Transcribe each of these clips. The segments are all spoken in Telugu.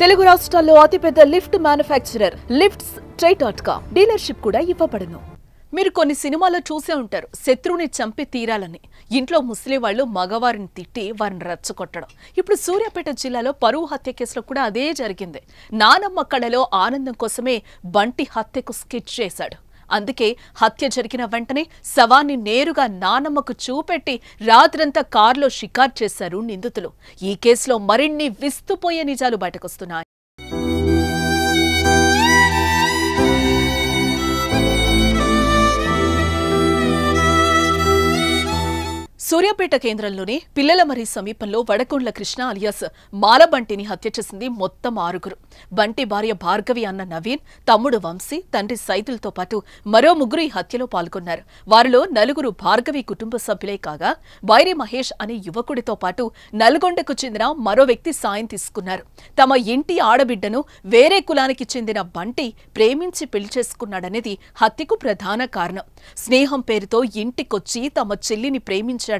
తెలుగు రాష్ట్రాల్లో అతిపెద్ద లిఫ్ట్ మ్యానుఫ్యాక్చరర్ లిఫ్ట్స్ ట్రై.com డీలర్షిప్ కూడా ఇవ్వబడును. మీరు కొన్ని సినిమాల్లో చూసే ఉంటారు, శత్రువుని చంపి తీరాలని. ఇంట్లో ముస్లిం వాళ్ళు మగవారిని తిట్టి వారిని రెచ్చగొట్టడం. ఇప్పుడు సూర్యాపేట జిల్లాలో పరువు హత్య కేసులో కూడా అదే జరిగింది. నానమ్మ కళలో ఆనందం కోసమే బంటి హత్యకు స్కెచ్ చేశాడు. అందుకే హత్య జరిగిన వెంటనే శవాన్ని నేరుగా నానమ్మకు చూపెట్టి రాత్రంతా కారులో షికారు చేశారు నిందితులు. ఈ కేసులో మరిన్ని విస్తుపోయే నిజాలు బయటకొస్తున్నాయి. సూర్యాపేట కేంద్రంలోని పిల్లలమరి సమీపంలో వడకొండ్ల కృష్ణ అలియాస్ మాలబంటిని హత్య చేసింది మొత్తం 6. బంటి భార్య భార్గవి అన్న నవీన్, తమ్ముడు వంశీ, తండ్రి సైదులతో పాటు మరో 3 ఈ హత్యలో పాల్గొన్నారు. వారిలో 4 భార్గవి కుటుంబ సభ్యులే కాగా వైరి మహేష్ అనే యువకుడితో పాటు నల్గొండకు చెందిన మరో వ్యక్తి సాయం తీసుకున్నారు. తమ ఇంటి ఆడబిడ్డను వేరే కులానికి చెందిన బంటి ప్రేమించి పెళ్లి చేసుకున్నాడనేది హత్యకు ప్రధాన కారణం. స్నేహం పేరుతో ఇంటికొచ్చి తమ చెల్లిని ప్రేమించారు.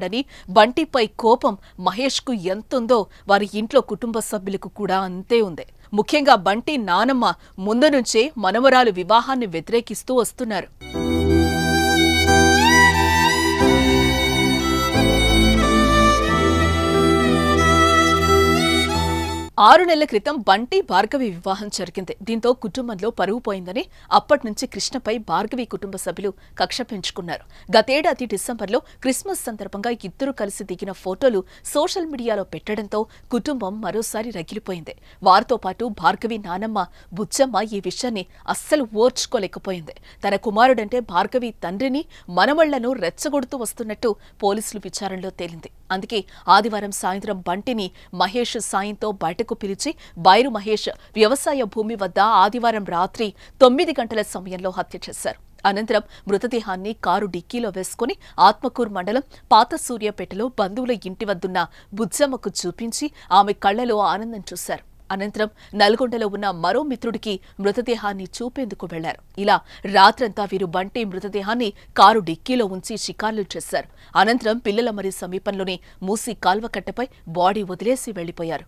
బంటిపై కోపం మహేష్ కు ఎంతుందో వారి ఇంట్లో కుటుంబ సభ్యులకు కూడా అంతే ఉంది. ముఖ్యంగా బంటి నానమ్మ ముందు నుంచే మనవరాలు వివాహాన్ని వ్యతిరేకిస్తూ వస్తున్నారు. 6 నెలల క్రితం బంటి భార్గవి వివాహం జరిగింది. దీంతో కుటుంబంలో పరువు పోయిందని అప్పట్నుంచి కృష్ణపై భార్గవి కుటుంబ సభ్యులు కక్ష పెంచుకున్నారు. గతేడాది డిసెంబర్లో క్రిస్మస్ సందర్భంగా ఇద్దరు కలిసి దిగిన ఫోటోలు సోషల్ మీడియాలో పెట్టడంతో కుటుంబం మరోసారి రగిలిపోయింది. వారితో పాటు భార్గవి నానమ్మ బుచ్చమ్మ ఈ విషయాన్ని అస్సలు ఓర్చుకోలేకపోయింది. తన కుమారుడంటే భార్గవి తండ్రిని మనవళ్లను రెచ్చగొడుతూ వస్తున్నట్టు పోలీసులు విచారణలో తేలింది. అందుకే ఆదివారం సాయంత్రం బంటిని మహేష్ సాయంతో బయటకు పిలిచి బైరు మహేష్ వ్యవసాయ భూమి వద్ద ఆదివారం రాత్రి 9 గంటల సమయంలో హత్య చేశారు. అనంతరం మృతదేహాన్ని కారు డిక్కీలో వేసుకుని ఆత్మకూరు మండలం పాత సూర్యాపేటలో బంధువుల ఇంటి వద్దున్న బుజ్జమ్మకు చూపించి ఆమె కళ్లలో ఆనందం చూశారు. అనంతరం నల్గొండలో ఉన్న మరో మిత్రుడికి మృతదేహాన్ని చూపేందుకు వెళ్లారు. ఇలా రాత్రంతా వీరు బంటి మృతదేహాన్ని కారు డిక్కీలో ఉంచి షికార్లు చేశారు. అనంతరం పిల్లలమరి సమీపంలోని మూసి కాల్వకట్టపై బాడీ వదిలేసి వెళ్లిపోయారు.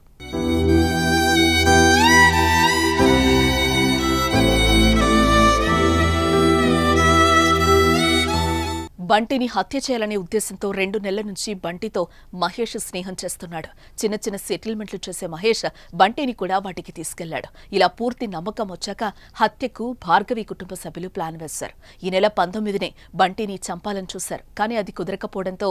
బంటిని హత్య చేయాలనే ఉద్దేశంతో 2 నెలల నుంచి బంటితో మహేష్ స్నేహం చేస్తున్నాడు. చిన్న చిన్న సెటిల్మెంట్లు చేసే మహేష్ బంటిని కూడా వాటికి తీసుకెళ్లాడు. ఇలా పూర్తి నమ్మకం వచ్చాక హత్యకు భార్గవి కుటుంబ సభ్యులు ప్లాన్ వేశారు. ఈ నెల 19నే బంటిని చంపాలని చూశారు. కానీ అది కుదరకపోవడంతో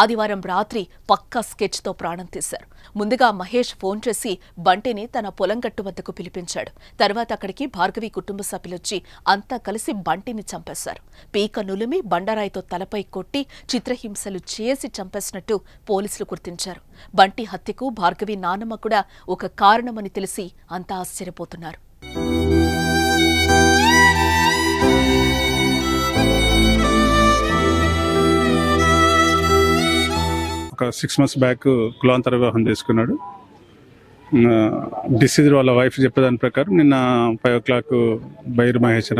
ఆదివారం రాత్రి పక్కా స్కెచ్తో ప్రాణం తీశారు. ముందుగా మహేష్ ఫోన్ చేసి బంటిని తన పొలం గట్టు వద్దకు పిలిపించాడు. తర్వాత అక్కడికి భార్గవి కుటుంబ సభ్యులొచ్చి అంతా కలిసి బంటిని చంపేశారు. పీక నులిమి బండరాయితో తలపై కొట్టి చిత్రహింసలు చేసి చంపేసినట్టు పోలీసులు గుర్తించారు. బంటి హత్యకు భార్గవి నానమ్మ కూడా ఒక కారణమని తెలిసి అంతా ఆశ్చర్యపోతున్నారు. ఒక 6 months బ్యాక్ కులాంతర వివాహం చేసుకున్నాడు. డిసీజ్ వాళ్ళ వైఫ్ చెప్పేదాని ప్రకారం నిన్న 5 o'clock బైరు మహేష్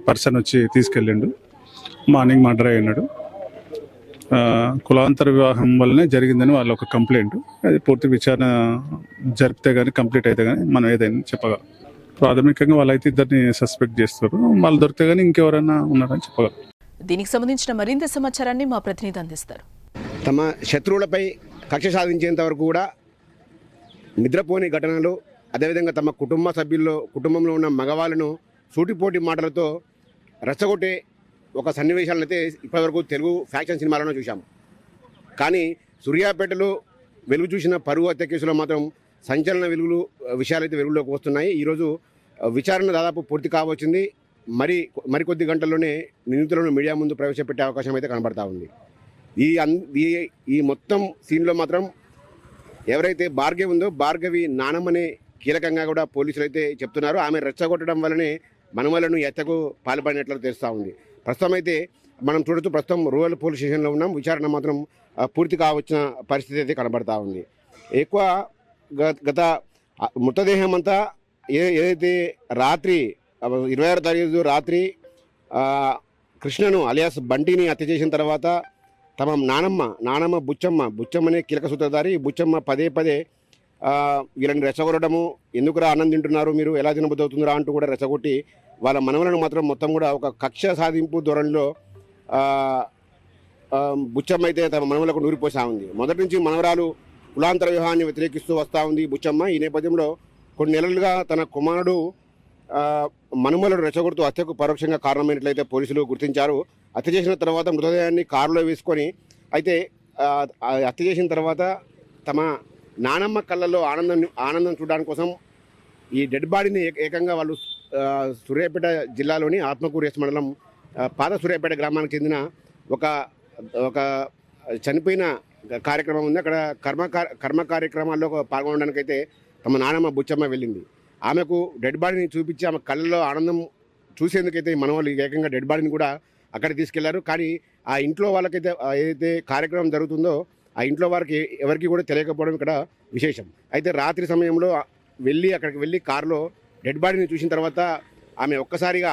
పర్సన్ వచ్చి తీసుకెళ్ళిండు. మార్నింగ్ మర్డర్ అయినాడు. కులాంతర వివాహం వల్లనే జరిగిందని వాళ్ళ ఒక కంప్లైంట్. అది పూర్తి విచారణ జరిపితే కానీ కంప్లీట్ అయితే కానీ మనం ఏదైనా చెప్పగలం. ప్రాథమికంగా వాళ్ళైతే ఇద్దరిని సస్పెక్ట్ చేస్తారు. వాళ్ళు దొరికితే కానీ ఇంకెవరైనా ఉన్నారని చెప్పగలం. దీనికి సంబంధించిన మరింత సమాచారాన్ని మా ప్రతినిధి అందిస్తారు. తమ శత్రువులపై కక్ష సాధించేంత వరకు కూడా నిద్రపోని ఘటనలు, అదేవిధంగా తమ కుటుంబంలో ఉన్న మగవాళ్ళను సూటిపోటి మాటలతో రెచ్చగొట్టే ఒక సన్నివేశాలను అయితే ఇప్పటివరకు తెలుగు ఫ్యాక్షన్ సినిమాలను చూశాము. కానీ సూర్యాపేటలో వెలుగు చూసిన పరువు హత్య కేసులో మాత్రం సంచలన విషయాలైతే వెలుగులోకి వస్తున్నాయి. ఈరోజు విచారణ దాదాపు పూర్తి కావచ్చింది. మరికొద్ది గంటల్లోనే నిందితులను మీడియా ముందు ప్రవేశపెట్టే అవకాశం అయితే కనబడతా ఉంది. ఈ మొత్తం సీన్లో మాత్రం ఎవరైతే భార్గవి ఉందో భార్గవి నానమ్మనే కీలకంగా కూడా పోలీసులు అయితే చెప్తున్నారు. ఆమె రెచ్చగొట్టడం వల్లనే మనవలను హత్యకు పాల్పడినట్లు తెలుస్తూ ఉంది. ప్రస్తుతం అయితే మనం చూడొచ్చు, ప్రస్తుతం రూరల్ పోలీస్ స్టేషన్లో ఉన్నాం. విచారణ మాత్రం పూర్తి కావచ్చిన పరిస్థితి అయితే కనబడతా ఉంది. ఎక్కువ గత మృతదేహం అంతా ఏదైతే రాత్రి 26వ తారీఖు రాత్రి కృష్ణను అలియాస్ బంటిని హత్య చేసిన తర్వాత తమ నానమ్మ బుచ్చమ్మనే కీలక సూత్రధారి. బుచ్చమ్మ పదే వీళ్ళని రెచ్చగొట్టడము, ఎందుకురా అన్నం తింటున్నారు మీరు, ఎలా తినబుద్ధి అవుతుందిరా అంటూ కూడా రెచ్చగొట్టి వాళ్ళ మనవలను మాత్రం మొత్తం కూడా ఒక కక్ష సాధింపు ధోరణిలో బుచ్చమ్మ అయితే తమ మనవలకు నూరిపోసా ఉంది. మొదటి నుంచి మనవరాలు కులాంతర వివాహాన్ని వ్యతిరేకిస్తూ వస్తూ ఉంది బుచ్చమ్మ. ఈ నేపథ్యంలో కొన్ని నెలలుగా తన కుమారుడు మనుమలను రెచ్చగొడుతూ హత్యకు పరోక్షంగా కారణమైనట్లయితే పోలీసులు గుర్తించారు. హత్య చేసిన తర్వాత మృతదేహాన్ని కారులో వేసుకొని అయితే హత్య చేసిన తర్వాత తమ నానమ్మ కళ్ళల్లో ఆనందం చూడడానికి కోసం ఈ డెడ్ బాడీని ఏకంగా వాళ్ళు సూర్యాపేట జిల్లాలోని ఆత్మకూరు మండలం పాత సూర్యాపేట గ్రామానికి చెందిన ఒక చనిపోయిన కార్యక్రమం ఉంది. అక్కడ కర్మ కార్యక్రమాల్లో పాల్గొనడానికి అయితే తమ నానమ్మ బుచ్చమ్మ వెళ్ళింది. ఆమెకు డెడ్ బాడీని చూపించి ఆమె కళ్ళలో ఆనందం చూసేందుకైతే మన వాళ్ళు ఏకంగా డెడ్ బాడీని కూడా అక్కడ తీసుకెళ్లారు. కానీ ఆ ఇంట్లో వాళ్ళకైతే ఏదైతే కార్యక్రమం జరుగుతుందో ఆ ఇంట్లో వారికి ఎవరికి కూడా తెలియకపోవడం ఇక్కడ విశేషం. అయితే రాత్రి సమయంలో అక్కడికి వెళ్ళి కారులో డెడ్ బాడీని చూసిన తర్వాత ఆమె ఒక్కసారిగా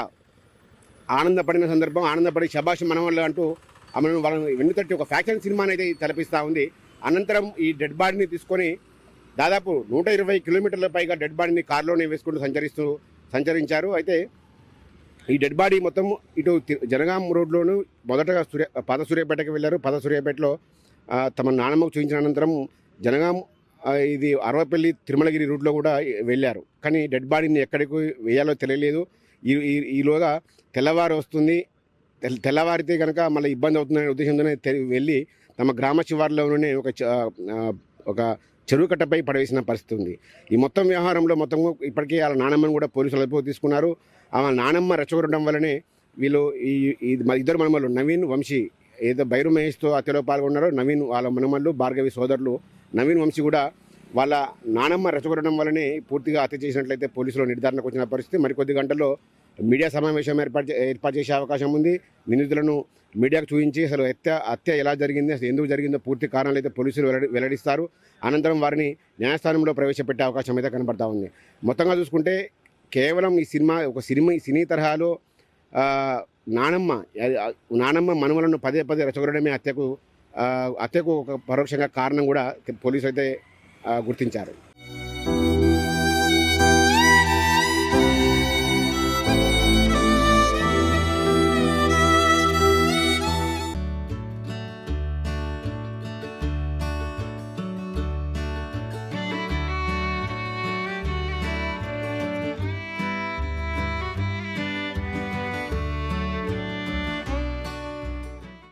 ఆనందపడిన సందర్భం, ఆనందపడి శభాష్ మనవాళ్ళు అంటూ ఆమెను వాళ్ళని వెన్నుతట్టి ఒక ఫ్యాక్షన్ సినిమాని అయితే తలపిస్తూ ఉంది. అనంతరం ఈ డెడ్ బాడీని తీసుకొని దాదాపు 120 కిలోమీటర్ల పైగా డెడ్ బాడీని కారులోనే వేసుకుంటూ సంచరించారు. అయితే ఈ డెడ్ బాడీ మొత్తం ఇటు జనగాం రోడ్లోను మొదటగా పాత సూర్యాపేటకి వెళ్ళారు. పాత సూర్యాపేటలో తమ నానమ్మకు చూపించిన అనంతరం జనగాం ఇది అరవపల్లి తిరుమలగిరి రూట్లో కూడా వెళ్ళారు. కానీ డెడ్ బాడీని ఎక్కడికి వేయాలో తెలియలేదు. ఈలోగా తెల్లవారు వస్తుంది, తెల్లవారితే కనుక మళ్ళీ ఇబ్బంది అవుతుందనే ఉద్దేశంతోనే వెళ్ళి తమ గ్రామ శివార్లోనే ఒక చెరువు కట్టపై పడవేసిన పరిస్థితి ఉంది. ఈ మొత్తం వ్యవహారంలో మొత్తం ఇప్పటికే వాళ్ళ నానమ్మను కూడా పోలీసులు అదుపులోకి తీసుకున్నారు. ఆ నానమ్మ రెచ్చగొట్టడం వల్లనే వీళ్ళు ఇద్దరు మనమలు నవీన్, వంశీ ఏదో బైరు మహేష్తో హత్యలో పాల్గొన్నారో నవీన్ వాళ్ళ మనమళ్ళు, భార్గవి సోదరులు నవీన్, వంశీ కూడా వాళ్ళ నానమ్మ రెచ్చగొట్టడం వల్లనే పూర్తిగా హత్య చేసినట్లయితే పోలీసులు నిర్ధారణకు వచ్చిన పరిస్థితి. మరికొద్ది గంటల్లో మీడియా సమావేశం ఏర్పాటు చేసే అవకాశం ఉంది. నిందితులను మీడియాకు చూపించి అసలు హత్య ఎలా జరిగింది, అసలు ఎందుకు జరిగిందో పూర్తి కారణాలు అయితే పోలీసులు వెల్లడిస్తారు. అనంతరం వారిని న్యాయస్థానంలో ప్రవేశపెట్టే అవకాశం అయితే కనబడతా ఉంది. మొత్తంగా చూసుకుంటే కేవలం ఈ సినీ తరహాలో నానమ్మ మనుమలను పదే రెచ్చగొట్టడమే హత్యకు ఒక పరోక్షంగా కారణం కూడా పోలీసులు అయితే గుర్తించారు.